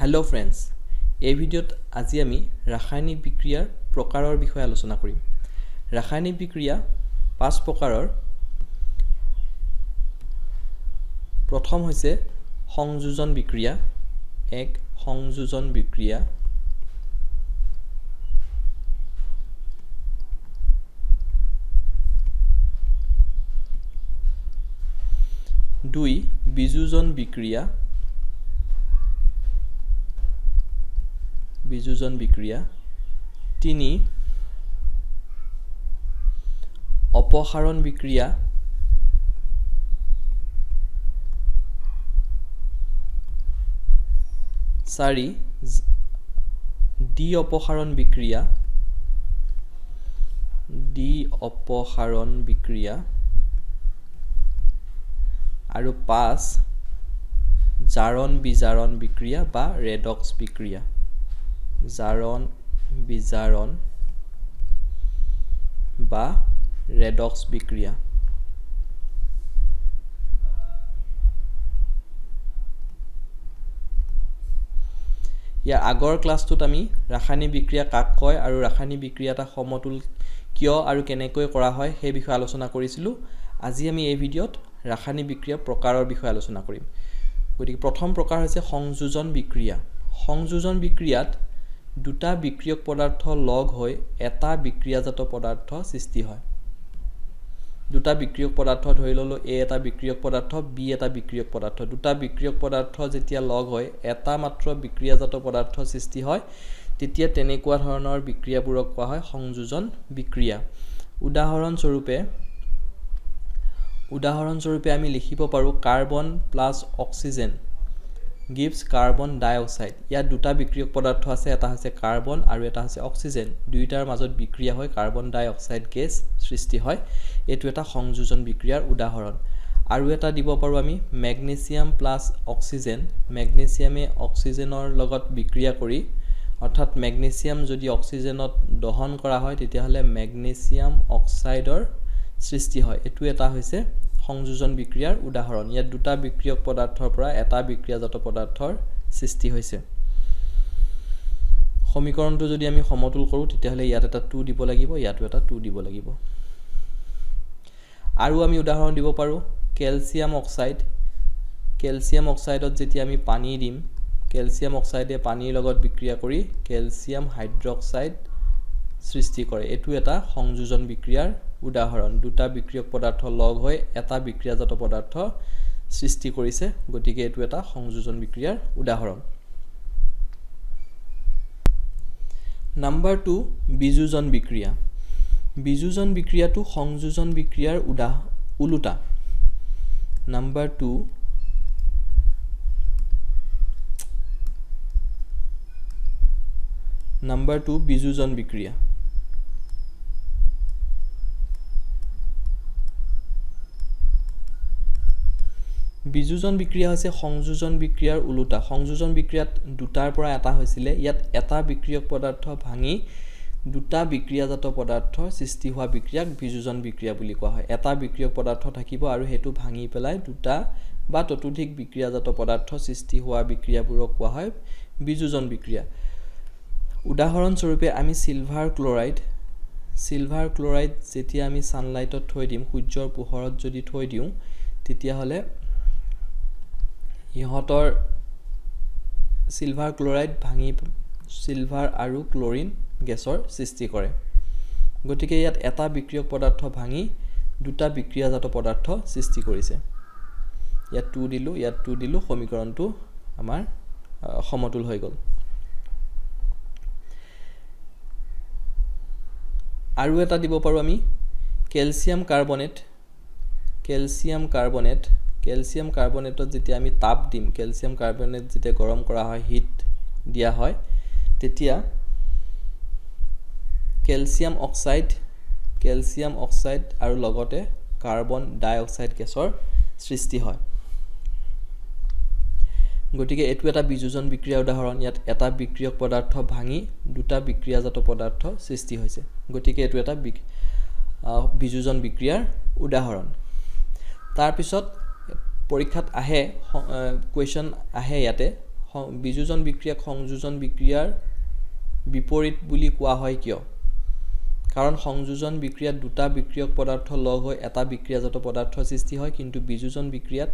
Hello friends, এই ভিডিওত আজি আমি ৰাসায়নিক বিক্ৰিয়াৰ প্ৰকাৰৰ বিষয়ে আলোচনা কৰিম। ৰাসায়নিক বিক্ৰিয়া পাঁচ প্ৰকাৰৰ। প্ৰথম হৈছে সংযোজন বিক্ৰিয়া, এক সংযোজন বিক্ৰিয়া। দুই বিযোজন বিক্ৰিয়া, বিযোজন বিক্ৰিয়া। তিনি অপসাৰণ বিক্ৰিয়া। চাৰি দ্বি অপসাৰণ বিক্ৰিয়া, দ্বি অপসাৰণ বিক্ৰিয়া। আৰু পাঁচ জাৰণ বিজাৰণ বিক্ৰিয়া বা ৰেডক্স বিক্ৰিয়া, জাৰণ বিজাৰণ বা ৰেডক্স বিক্ৰিয়া। ইয়াৰ আগৰ ক্লাছটোত আমি ৰাসায়নিক বিক্ৰিয়া কাক কয় আৰু ৰাসায়নিক বিক্ৰিয়া এটা সমতুল কিয় আৰু কেনেকৈ কৰা হয় সেই বিষয়ে আলোচনা কৰিছিলোঁ। আজি আমি এই ভিডিঅ'ত ৰাসায়নিক বিক্ৰিয়া প্ৰকাৰৰ বিষয়ে আলোচনা কৰিম। গতিকে প্ৰথম প্ৰকাৰ হৈছে সংযোজন বিক্ৰিয়া। সংযোজন বিক্ৰিয়াত দুটা বিক্ৰিয়ক পদাৰ্থ লগ হৈ এটা বিক্ৰিয়াজাত পদাৰ্থ সৃষ্টি হয়। দুটা বিক্ৰিয়ক পদাৰ্থ ধৰি ললো এ এটা বিক্ৰিয়ক পদাৰ্থ, বি এটা বিক্ৰিয়ক পদাৰ্থ। দুটা বিক্ৰিয়ক পদাৰ্থ যেতিয়া লগ হৈ এটা মাত্ৰ বিক্ৰিয়াজাত পদাৰ্থ সৃষ্টি হয় তেতিয়া তেনেকুৱা ধৰণৰ বিক্ৰিয়াবোৰক কোৱা হয় সংযোজন বিক্ৰিয়া। উদাহৰণস্বৰূপে আমি লিখিব পাৰোঁ carbon plus oxygen gives carbon dioxide. ইয়াত দুটা বিক্ৰিয়ক পদাৰ্থ আছে, এটা হৈছে কাৰ্বন আৰু এটা হৈছে অক্সিজেন। দুইটাৰ মাজত বিক্ৰিয়া হৈ কাৰ্বন ডাই অক্সাইড গেছ সৃষ্টি হয়। এইটো এটা সংযোজন বিক্ৰিয়াৰ উদাহৰণ। আৰু এটা দিব পাৰোঁ আমি মেগনেছিয়াম প্লাছ অক্সিজেন। মেগনেছিয়ামে অক্সিজেনৰ লগত বিক্ৰিয়া কৰি, অৰ্থাৎ মেগনেছিয়াম যদি অক্সিজেনত দহন কৰা হয় তেতিয়াহ'লে মেগনেছিয়াম অক্সাইডৰ সৃষ্টি হয়। এইটো এটা হৈছে সংযোজন বিক্ৰিয়াৰ উদাহৰণ। ইয়াত দুটা বিক্ৰিয়ক পদাৰ্থৰ পৰা এটা বিক্ৰিয়াজাত পদাৰ্থৰ সৃষ্টি হৈছে। সমীকৰণটো যদি আমি সমতুল কৰোঁ তেতিয়াহ'লে ইয়াত এটা 2 দিব লাগিব, ইয়াতো এটা 2 দিব লাগিব। আৰু আমি উদাহৰণ দিব পাৰোঁ কেলছিয়াম অক্সাইড। কেলছিয়াম অক্সাইডত যেতিয়া আমি পানী দিম, কেলছিয়াম অক্সাইডে পানীৰ লগত বিক্ৰিয়া কৰি কেলছিয়াম হাইড্ৰক্সাইড সৃষ্টি কৰে। এইটো এটা সংযোজন বিক্ৰিয়াৰ উদাহৰণ। দুটা বিক্ৰিয়ক পদাৰ্থ লগ হৈ এটা বিক্ৰিয়াজাত পদাৰ্থ সৃষ্টি কৰিছে, গতিকে এইটো এটা সংযোজন বিক্ৰিয়াৰ উদাহৰণ। নাম্বাৰ 2 বিযোজন বিক্ৰিয়া। বিযোজন বিক্ৰিয়াটো সংযোজন বিক্ৰিয়াৰ ওলোটা। নাম্বাৰ 2 বিযোজন বিক্ৰিয়া। বিযোজন বিক্ৰিয়া হৈছে সংযোজন বিক্ৰিয়াৰ ওলোটা। সংযোজন বিক্ৰিয়াত দুটাৰ পৰা এটা হৈছিলে, ইয়াত এটা বিক্ৰিয়ক পদাৰ্থ ভাঙি দুটা বিক্ৰিয়াজাত পদাৰ্থৰ সৃষ্টি হোৱা বিক্ৰিয়াক বিযোজন বিক্ৰিয়া বুলি কোৱা হয়। এটা বিক্ৰিয়ক পদাৰ্থ থাকিব আৰু সেইটো ভাঙি পেলাই দুটা বা ততোধিক বিক্ৰিয়াজাত পদাৰ্থ সৃষ্টি হোৱা বিক্ৰিয়াবোৰক কোৱা হয় বিযোজন বিক্ৰিয়া। উদাহৰণস্বৰূপে আমি চিলভাৰ ক্লৰাইড যেতিয়া আমি ছানলাইটত থৈ দিম, সূৰ্যৰ পোহৰত যদি থৈ দিওঁ তেতিয়াহ'লে ইহঁতৰ চিলভাৰ ক্লৰাইড ভাঙি চিলভাৰ আৰু ক্লৰিন গেছৰ সৃষ্টি কৰে। গতিকে ইয়াত এটা বিক্ৰিয়ক পদাৰ্থ ভাঙি দুটা বিক্ৰিয়াজাত পদাৰ্থ সৃষ্টি কৰিছে। ইয়াত 2 দিলোঁ, ইয়াত 2 দিলোঁ, সমীকৰণটো আমাৰ সমতুল হৈ গ'ল। আৰু এটা দিব পাৰোঁ আমি কেলছিয়াম কাৰ্বনেটত যেতিয়া আমি তাপ দিম, কেলছিয়াম কাৰ্বনেট যেতিয়া গৰম কৰা হয়, হিট দিয়া হয়, তেতিয়া কেলছিয়াম অক্সাইড আৰু লগতে কাৰ্বন ডাই অক্সাইড গেছৰ সৃষ্টি হয়। গতিকে এইটো এটা বিযোজন বিক্ৰিয়াৰ উদাহৰণ। ইয়াত এটা বিক্ৰিয়ক পদাৰ্থ ভাঙি দুটা বিক্ৰিয়াজাত পদাৰ্থ সৃষ্টি হৈছে, গতিকে এইটো এটা বিযোজন বিক্ৰিয়াৰ উদাহৰণ। তাৰ পিছত পৰীক্ষাত আহে কুৱেশ্যন আহে ইয়াতে বিযোজন বিক্ৰিয়াক সংযোজন বিক্ৰিয়াৰ বিপৰীত বুলি কোৱা হয় কিয় কাৰণ সংযোজন বিক্ৰিয়াত দুটা বিক্ৰিয়ক পদাৰ্থ লগ হৈ এটা বিক্ৰিয়াজাত পদাৰ্থৰ সৃষ্টি হয় কিন্তু বিযোজন বিক্ৰিয়াত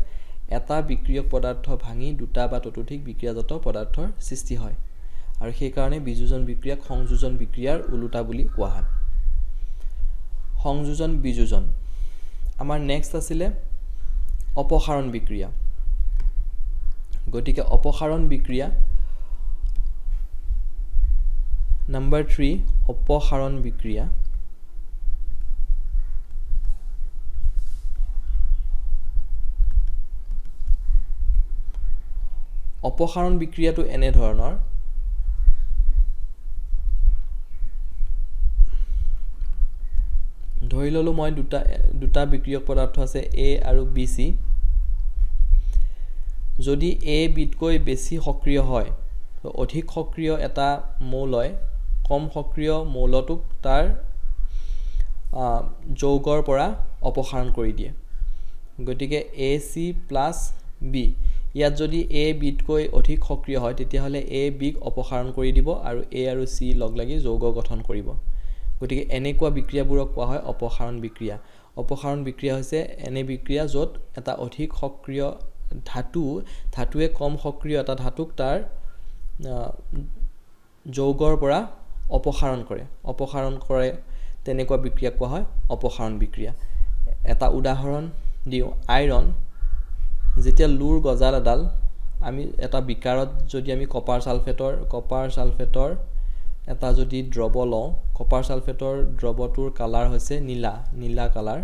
এটা বিক্ৰিয়ক পদাৰ্থ ভাঙি দুটা বা ততোধিক বিক্ৰিয়াজাত পদাৰ্থৰ সৃষ্টি হয় আৰু সেই কাৰণে বিযোজন বিক্ৰিয়াক সংযোজন বিক্ৰিয়াৰ উলোটা বুলি কোৱা হয় সংযোজন বিযোজন আমাৰ নেক্সট আছিল অপসাৰণ বিক্ৰিয়া গতিকে অপসাৰণ বিক্ৰিয়া নাম্বাৰ 3 অপসাৰণ বিক্ৰিয়া অপসাৰণ বিক্ৰিয়াটো এনে ধৰণৰ ধৰি ললো মই দুটা বিক্ৰিয়ক পদাৰ্থ আছে A আৰু BC যদি A বিতকৈ বেছি সক্ৰিয় হয় তো অধিক সক্ৰিয় এটা মৌলয় কম সক্ৰিয় মৌলটোক তাৰ যৌগৰ পৰা অপসাৰণ কৰি দিয়ে গতিকে AC + B ইয়াত যদি A বিতকৈ অধিক সক্ৰিয় হয় তেতিয়া হলে A বিক অপসাৰণ কৰি দিব আৰু A আৰু C লগ লাগি যৌগ গঠন কৰিব গতিকে এনেকুৱা বিক্ৰিয়াবোৰক কোৱা হয় অপসাৰণ বিক্ৰিয়া অপসাৰণ বিক্ৰিয়া হৈছে এনে বিক্ৰিয়া য'ত এটা অধিক সক্ৰিয় ধাতুৱে কম সক্ৰিয় এটা ধাতুক তাৰ যৌগৰ পৰা অপসাৰণ কৰে তেনেকুৱা বিক্ৰিয়া কোৱা হয় অপসাৰণ বিক্ৰিয়া এটা উদাহৰণ দিও আইৰণ যেতিয়া লুৰ গজাল এডাল আমি এটা বিকাৰত যদি আমি কপাৰ সালফেটৰ এটা যদি দ্ৰৱ লওঁ কপাৰ সালফেটৰ দ্ৰৱটোৰ কালাৰ হৈছে নীলা কালাৰ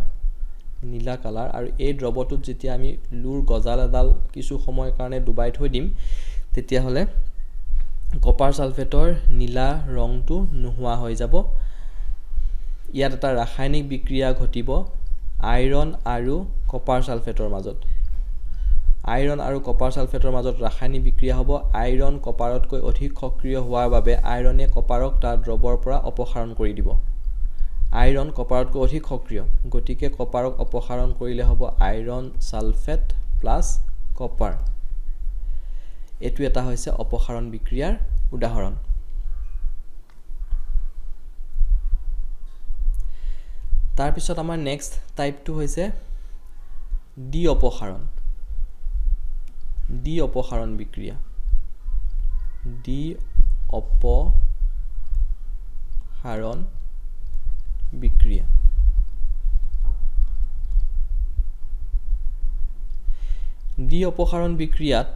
আৰু এই দ্ৰৱটোত যেতিয়া আমি লুৰ গজাল এডাল কিছু সময়ৰ কাৰণে ডুবাই থৈ দিম তেতিয়া হলে কপাৰ সালফেটৰ নীলা ৰংটো নোহোৱা হৈ যাব ইয়াত এটা ৰাসায়নিক বিক্ৰিয়া ঘটিব আইৰণ আৰু কপাৰ সালফেটৰ মাজত ৰাসায়নিক বিক্ৰিয়া হ'ব আইৰণ কপাৰতকৈ অধিক সক্ৰিয় হোৱাৰ বাবে আইৰণে কপাৰক তাৰ দ্ৰৱৰ পৰা অপসাৰণ কৰি দিব আইৰণ কপাৰতকৈ অধিক সক্ৰিয় গতিকে কপাৰক অপসাৰণ কৰিলে হ'ব আইৰণ সালফেট প্লাছ কপাৰ এটো এটা হৈছে অপসাৰণ বিক্ৰিয়াৰ উদাহৰণ তাৰ পিছত আমাৰ নেক্সট টাইপটো হৈছে ডি অপসাৰণ বিক্ৰিয়া ডি অপসাৰণ বিক্ৰিয়া ডি অপসাৰণ বিক্ৰিয়াত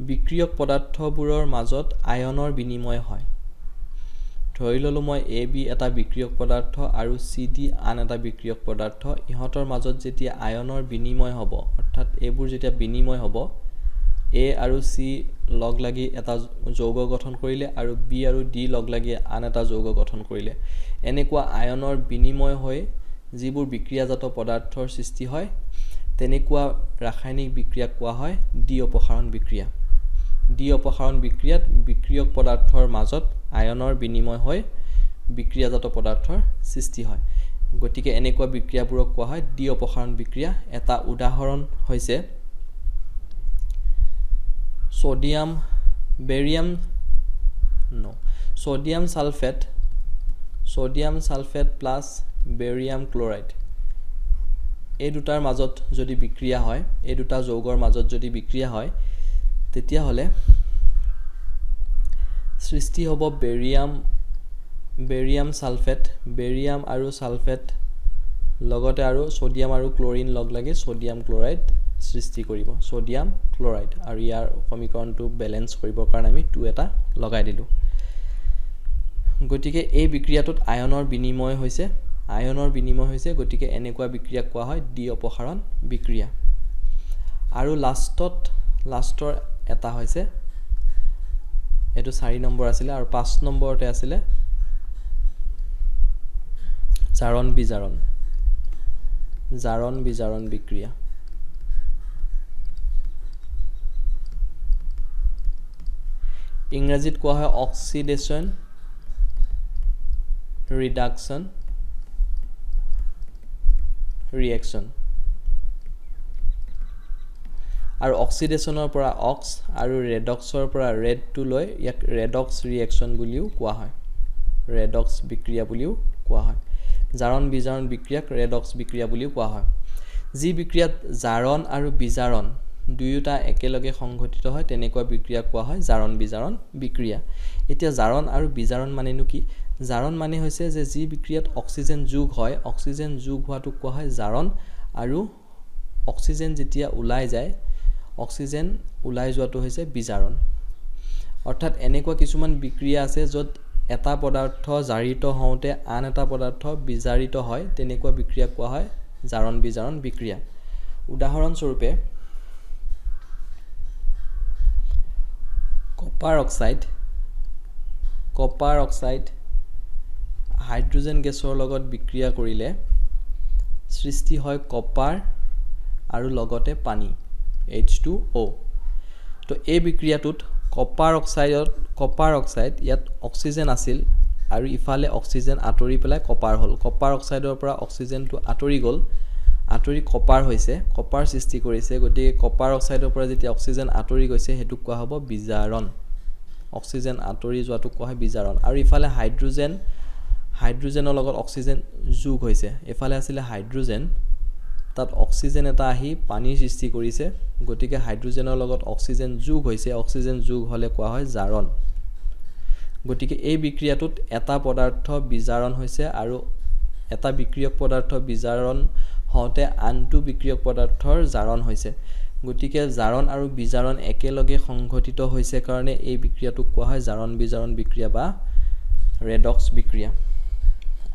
বিক্ৰিয়ক পদাৰ্থবোৰৰ মাজত আয়নৰ বিনিময় হয় ধৰি ললো মই AB এটা বিক্ৰিয়ক পদাৰ্থ আৰু CD আন এটা বিক্ৰিয়ক পদাৰ্থ ইহঁতৰ মাজত যেতিয়া আয়নৰ বিনিময় হ'ব অৰ্থাৎ এইবোৰ যেতিয়া বিনিময় হ'ব A আৰু C লগ লাগি এটা যৌগ গঠন কৰিলে আৰু B আৰু D লগ লাগি আন এটা যৌগ গঠন কৰিলে এনেকুৱা আয়নৰ বিনিময় হৈ যিবোৰ বিক্ৰিয়াজাত পদাৰ্থৰ সৃষ্টি হয় তেনেকুৱা ৰাসায়নিক বিক্ৰিয়া কোৱা হয় ডি অপসাৰণ বিক্ৰিয়া ডি অপসাৰণ বিক্ৰিয়াত বিক্ৰিয়ক পদাৰ্থৰ মাজত আয়নৰ বিনিময় হৈ বিক্ৰিয়াজাত পদাৰ্থৰ সৃষ্টি হয় গতিকে এনেকুৱা বিক্ৰিয়াবোৰক কোৱা হয় ডি অপসাৰণ বিক্ৰিয়া এটা উদাহৰণ হৈছে sodium sulphate plus barium chloride এই দুটাৰ মাজত যদি বিক্ৰিয়া হয় এই দুটা যৌগৰ মাজত যদি বিক্ৰিয়া হয় তেতিয়া হলে সৃষ্টি হ'ব বেৰিয়াম সালফেট বেৰিয়াম আৰু সালফেট লগতে আৰু সোডিয়াম আৰু ক্লোৰিন লগ লাগি সোডিয়াম ক্লোৰাইড সৃষ্টি কৰিব সোডিয়াম ক্লোৰাইড আৰু ইয়াৰ সমীকৰণটো বেলেন্স কৰিবৰ কাৰণে আমি 2 এটা লগাই দিলো গতিকে এই বিক্ৰিয়াটোত আয়নৰ বিনিময় হৈছে গতিকে এনেকুৱা বিক্ৰিয়া কোৱা হয় ডি অপসাৰণ বিক্ৰিয়া আৰু লাষ্টৰ এটা হৈছে এটো 4 নম্বৰ আছিল আৰু 5 নম্বৰতে আছিল জাৰণ বিজাৰণ বিক্ৰিয়া ইংৰাজীত কোৱা হয় অক্সিডেশন ৰিডাকশন ৰিঅ্যাকশন আৰু অক্সিডেশ্যনৰ পৰা অক্স আৰু ৰেডক্সৰ পৰা ৰেডটো লৈ ইয়াক ৰেডক্স ৰিয়েকশ্যন বুলিও কোৱা হয় ৰেডক্স বিক্ৰিয়া বুলিও কোৱা হয় জাৰণ বিজাৰণ বিক্ৰিয়াক ৰেডক্স বিক্ৰিয়া বুলিও কোৱা হয় যি বিক্ৰিয়াত জাৰণ আৰু বিজাৰণ দুয়োটা একেলগে সংঘটিত হয় তেনেকুৱা বিক্ৰিয়া কোৱা হয় জাৰণ বিজাৰণ বিক্ৰিয়া এতিয়া জাৰণ আৰু বিজাৰণ মানেনো কি জাৰণ মানে হৈছে যে যি বিক্ৰিয়াত অক্সিজেন যোগ হয় অক্সিজেন যোগ হোৱাটো কোৱা হয় জাৰণ আৰু অক্সিজেন যেতিয়া ওলাই যায় অক্সিজেন ওলাই যোৱাটো হৈছে বিজাৰণ অৰ্থাৎ এনেকুৱা কিছুমান বিক্ৰিয়া আছে য'ত এটা পদাৰ্থ জাৰিত হওঁতে আন এটা পদাৰ্থ বিজাৰিত হয় তেনেকুৱা বিক্ৰিয়া কোৱা হয় জাৰণ বিজাৰণ বিক্ৰিয়া উদাহৰণ স্বৰূপে কপাৰ অক্সাইড হাইড্ৰোজেন গেছৰ লগত বিক্ৰিয়া কৰিলে সৃষ্টি হয় কপাৰ আৰু লগতে পানী H2O তো এই বিক্ৰিয়াটোত কপাৰ অক্সাইড ইয়াত অক্সিজেন আছিল আৰু ইফালে অক্সিজেন আঁতৰি পেলাই কপাৰ হ'ল কপাৰ অক্সাইডৰ পৰা অক্সিজেনটো আঁতৰি গ'ল আঁতৰি কপাৰ হৈছে কপাৰ সৃষ্টি কৰিছে গতিকে কপাৰ অক্সাইডৰ পৰা যেতিয়া অক্সিজেন আঁতৰি গৈছে হেতুক কোৱা হ'ব বিজাৰণ অক্সিজেন আঁতৰি যোৱাটো কোৱা হয় বিজাৰণ আৰু ইফালে হাইড্ৰোজেনৰ লগত অক্সিজেন যোগ হৈছে এফালে আছিল হাইড্ৰোজেন তাত অক্সিজেন এটা আহি পানীৰ সৃষ্টি কৰিছে গতিকে হাইড্ৰোজেনৰ লগত অক্সিজেন যোগ হৈছে অক্সিজেন যোগ হ'লে কোৱা হয় জাৰণ গতিকে এই বিক্ৰিয়াটোত এটা পদাৰ্থ বিজাৰণ হৈছে আৰু এটা বিক্ৰিয়ক পদাৰ্থ বিজাৰণ হওঁতে আনটো বিক্ৰিয়ক পদাৰ্থৰ জাৰণ হৈছে গতিকে জাৰণ আৰু বিজাৰণ একেলগে সংঘটিত হৈছে কাৰণে এই বিক্ৰিয়াটোক কোৱা হয় জাৰণ বিজাৰণ বিক্ৰিয়া বা ৰেডক্স বিক্ৰিয়া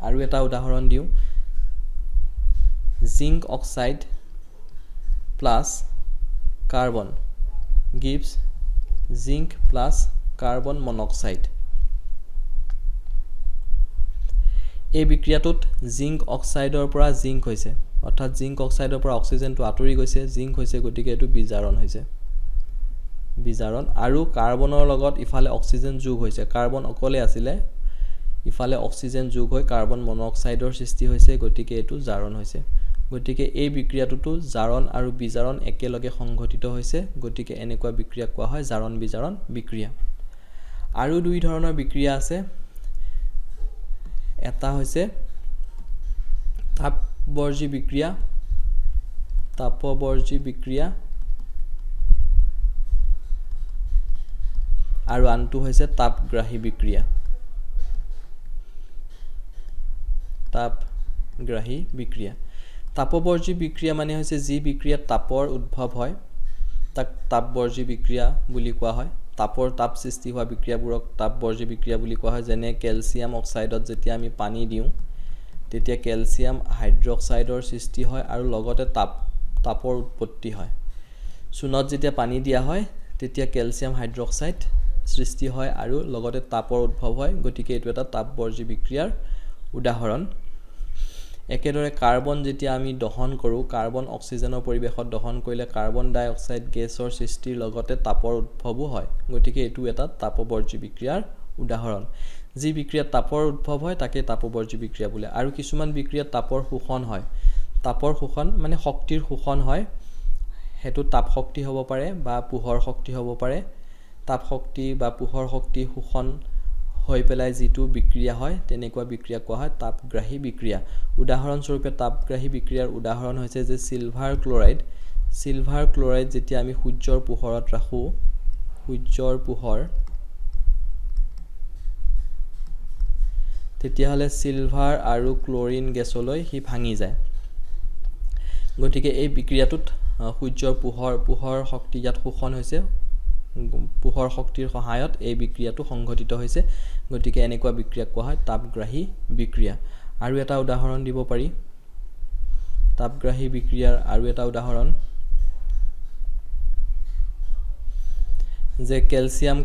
আৰু এটা উদাহৰণ দিওঁ zinc oxide plus carbon gives zinc plus carbon monoxide এই বিক্ৰিয়াটোত জিংক অক্সাইডৰ পৰা জিংক হৈছে অৰ্থাৎ জিংক অক্সাইডৰ পৰা অক্সিজেনটো আঁতৰি গৈছে জিংক হৈছে গতিকে এটো বিজাৰণ হৈছে বিজাৰণ আৰু কাৰ্বনৰ লগত ইফালে অক্সিজেন যোগ হৈছে কাৰ্বন অকলে আছিল ইফালে অক্সিজেন যোগ হৈ কাৰ্বন মনোক্সাইডৰ সৃষ্টি হৈছে গতিকে এটো জাৰণ হৈছে গতিকে এই বিক্ৰিয়াটোতো জাৰণ আৰু বিজাৰণ একেলগে সংঘটিত হৈছে গতিকে এনেকুৱা বিক্ৰিয়া কোৱা হয় জাৰণ বিজাৰণ বিক্ৰিয়া আৰু দুই ধৰণৰ বিক্ৰিয়া আছে এটা হৈছে তাপবৰ্জী বিক্ৰিয়া আৰু আনটো হৈছে তাপগ্ৰাহী বিক্ৰিয়া তাপবৰ্জী বিক্ৰিয়া মানে হৈছে যি বিক্ৰিয়াত তাপৰ উদ্ভৱ হয় তাক তাপবৰ্জী বিক্ৰিয়া বুলি কোৱা হয় তাপ সৃষ্টি হোৱা বিক্ৰিয়াবোৰক তাপবৰ্জী বিক্ৰিয়া বুলি কোৱা হয় যেনে ক্যালসিয়াম অক্সাইডত যেতিয়া আমি পানী দিওঁ তেতিয়া ক্যালসিয়াম হাইড্ৰক্সাইডৰ সৃষ্টি হয় আৰু লগতে তাপৰ উৎপত্তি হয় চুনত যেতিয়া পানী দিয়া হয় তেতিয়া ক্যালসিয়াম হাইড্ৰক্সাইড সৃষ্টি হয় আৰু লগতে তাপৰ উদ্ভৱ হয় গতিকে এটো এটা তাপবৰ্জী বিক্ৰিয়াৰ উদাহৰণ একেদৰে কাৰ্বন যেতিয়া আমি দহন কৰো কাৰ্বন অক্সিজেনৰ পৰিবেশত দহন কৰিলে কাৰ্বন ডাই অক্সাইড গেছৰ সৃষ্টিৰ লগতে তাপৰ উদ্ভৱো হয় গতিকে এটো এটা তাপবৰ্জী বিক্ৰিয়াৰ উদাহৰণ যি বিক্ৰিয়াত তাপৰ উদ্ভৱ হয় তাকে তাপবৰ্জী বিক্ৰিয়া বোলে আৰু কিছুমান বিক্ৰিয়াত তাপৰ শোষণ হয় তাপৰ শোষণ মানে শক্তিৰ শোষণ হয় হেতু তাপ শক্তি হ'ব পাৰে বা পোহৰ শক্তি হ'ব পাৰে তাপ শক্তি বা পোহৰ শক্তি শোষণ হৈ পেলাই যেটো বিক্ৰিয়া হয় তেনেকুৱা বিক্ৰিয়া কোৱা হয় তাপগ্ৰাহী বিক্ৰিয়া উদাহৰণ স্বৰূপে তাপগ্ৰাহী বিক্ৰিয়াৰ উদাহৰণ হৈছে যে সিলভাৰ ক্লোৰাইড যেতিয়া আমি সূৰ্যৰ পোহৰত ৰাখো সূৰ্যৰ পোহৰ তেতিয়া হলে সিলভাৰ আৰু ক্লোৰিন গেছলৈ হি ভাঙি যায় গতিকে এই বিক্ৰিয়াটোত সূৰ্যৰ পোহৰ শক্তি ইয়াত শোষণ হৈছে পোহৰ শক্তিৰ সহায়ত এই বিক্ৰিয়াটো সংঘটিত হৈছে গতিকে এনেকুৱা বিক্ৰিয়া কোৱা হয় তাপগ্ৰাহী বিক্ৰিয়া আৰু এটা উদাহৰণ দিব পাৰি তাপগ্ৰাহী বিক্ৰিয়াৰ আৰু এটা উদাহৰণ যে ক্যালসিয়াম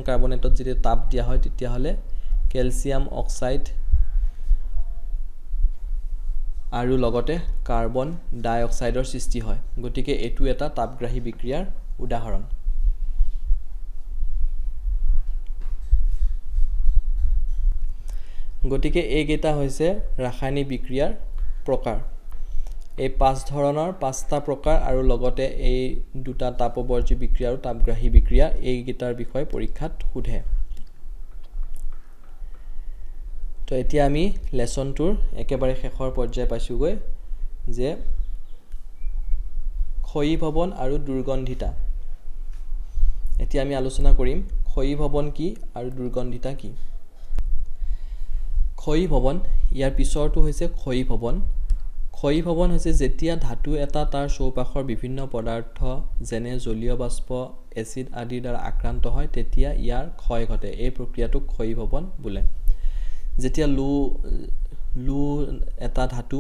কাৰ্বনেটত যেতিয়া তাপ দিয়া হয় তেতিয়া হলে ক্যালসিয়াম অক্সাইড আৰু লগতে কাৰ্বন ডাই অক্সাইডৰ সৃষ্টি হয় গতিকে এটো এটা তাপগ্ৰাহী বিক্ৰিয়াৰ উদাহৰণ গতিকে এইকেইটা হৈছে ৰাসায়নিক বিক্ৰিয়াৰ প্ৰকাৰ এই 5 ধৰণৰ 5টা প্ৰকাৰ আৰু লগতে এই দুটা তাপবৰ্জী বিক্ৰিয়া আৰু তাপগ্ৰাহী বিক্ৰিয়া এই গিটাৰ বিষয় পৰীক্ষাত সোধে তো এতিয়া আমি লেসনটোৰ একেবাৰে শেষৰ পৰ্যায় পাইছোগৈ যে ক্ষয়ীভৱন আৰু দুৰ্গন্ধিতা এতিয়া আমি আলোচনা কৰিম ক্ষয়ীভৱন কি আৰু দুৰ্গন্ধিতা কি ক্ষয়ীভৱন ইয়াৰ পিছৰটো হৈছে ক্ষয়ীভৱন ক্ষয়ীভৱন হৈছে যেতিয়া ধাতু এটা তাৰ চৌপাশৰ বিভিন্ন পদাৰ্থ যেনে জলীয় বাষ্প এসিড আদিৰ দ্বাৰা আক্ৰান্ত হয় তেতিয়া ইয়াৰ ক্ষয় ঘটে এই প্ৰক্ৰিয়াটোক ক্ষয়ীভৱন বোলে যেতিয়া লু এটা ধাতু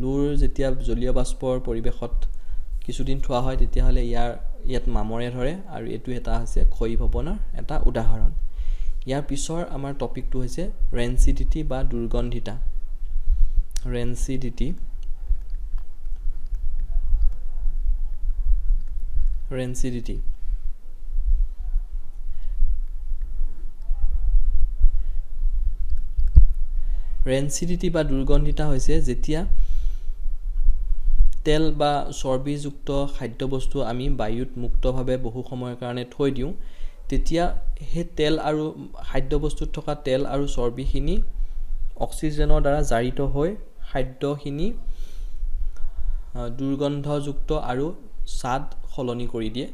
লুৰ যেতিয়া জলীয় বাষ্পৰ পৰিবেশত কিছুদিন থোৱা হয় তেতিয়া হলে ইয়াত মামৰে ধৰে আৰু এটো এটা আছে ক্ষয়ীভৱনৰ এটা উদাহৰণ ইয়াৰ পিছৰ আমাৰ টপিকটো হৈছে ৰেনচিডিটি বা দুৰ্গন্ধিতা ৰেনচিডিটি ৰেনচিডিটি বা দুৰ্গন্ধিতা হৈছে যেতিয়া তেল বা চৰ্বিযুক্ত খাদ্যবস্তু আমি বায়ুত মুক্তভাৱে বহু সময়ৰ কাৰণে থৈ দিওঁ তেতিয়া হে তেল আৰু খাদ্যবস্তুত থকা তেল আৰু চৰ্বিখিনি অক্সিজেনৰ দ্বাৰা জাৰিত হৈ খাদ্যখিনি দুৰ্গন্ধযুক্ত আৰু স্বাদ সলনি কৰি দিয়ে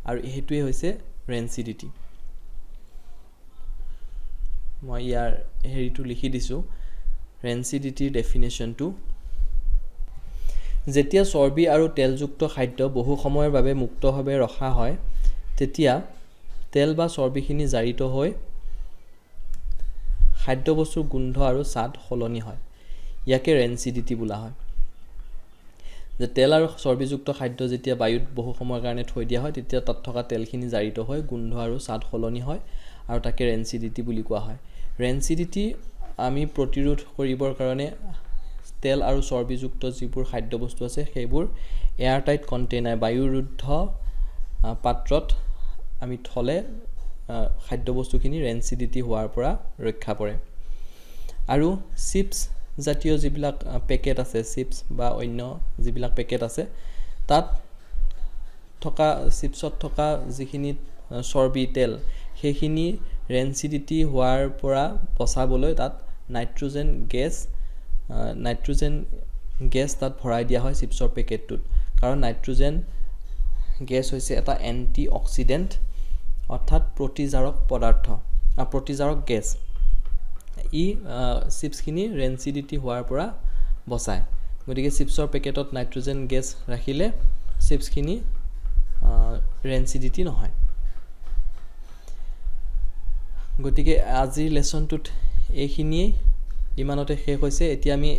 আৰু হেতুৱে হৈছে ৰেনচিডিটি মই ইয়াৰ হেৰিটো লিখি দিছো ৰেনচিডিটিৰ ডেফিনেশ্যনটো যেতিয়া চৰ্বি আৰু তেলযুক্ত খাদ্য বহু সময়ৰ বাবে মুক্তভাৱে ৰখা হয় তেতিয়া তেল বা চৰ্বিখিনি জাৰিত হৈ খাদ্যবস্তুৰ গোন্ধ আৰু স্বাদ সলনি হয় ইয়াকে ৰেনচিডিটি বোলা হয় যে তেল আৰু চৰ্বিযুক্ত খাদ্য যেতিয়া বায়ুত বহু সময়ৰ কাৰণে থৈ দিয়া হয় তেতিয়া তাত থকা তেলখিনি জাৰিত হৈ গোন্ধ আৰু স্বাদ সলনি হয় আৰু তাকে ৰেনচিডিটি বুলি কোৱা হয় ৰেনচিডিটি আমি প্ৰতিৰোধ কৰিবৰ কাৰণে তেল আৰু চৰ্বিযুক্ত যিবোৰ খাদ্যবস্তু আছে সেইবোৰ এয়াৰটাইট কন্টেইনাৰ বায়ুৰুদ্ধ পাত্ৰত আমি থলে খাদ্যবস্তুখিনি ৰেনচিডিটি হোৱাৰ পৰা ৰক্ষা পৰে আৰু চিপছ জাতীয় যিবিলাক পেকেট আছে চিপছ বা অন্য যিবিলাক পেকেট আছে তাত থকা চিপছত থকা যিখিনি চৰ্বি তেল সেইখিনি ৰেনচিডিটি হোৱাৰ পৰা বচাবলৈ তাত নাইট্ৰজেন গেছ তাত ভৰাই দিয়া হয় চিপছৰ পেকেটটোত কাৰণ নাইট্ৰজেন গেছ হৈছে এটা এন্টি অক্সিডেন্ট অৰ্থাৎ প্ৰতিজাৰক গেছ ই চিপছখিনি ৰেনচিডিটি হোৱাৰ পৰা বচায় গতিকে চিপছৰ পেকেটত নাইট্ৰজেন গেছ ৰাখিলে চিপছখিনি ৰেনচিডিটি নহয় গতিকে আজিৰ লেসনটোত এইখিনিয়ে ইমানতে শেষ হৈছে এতিয়া আমি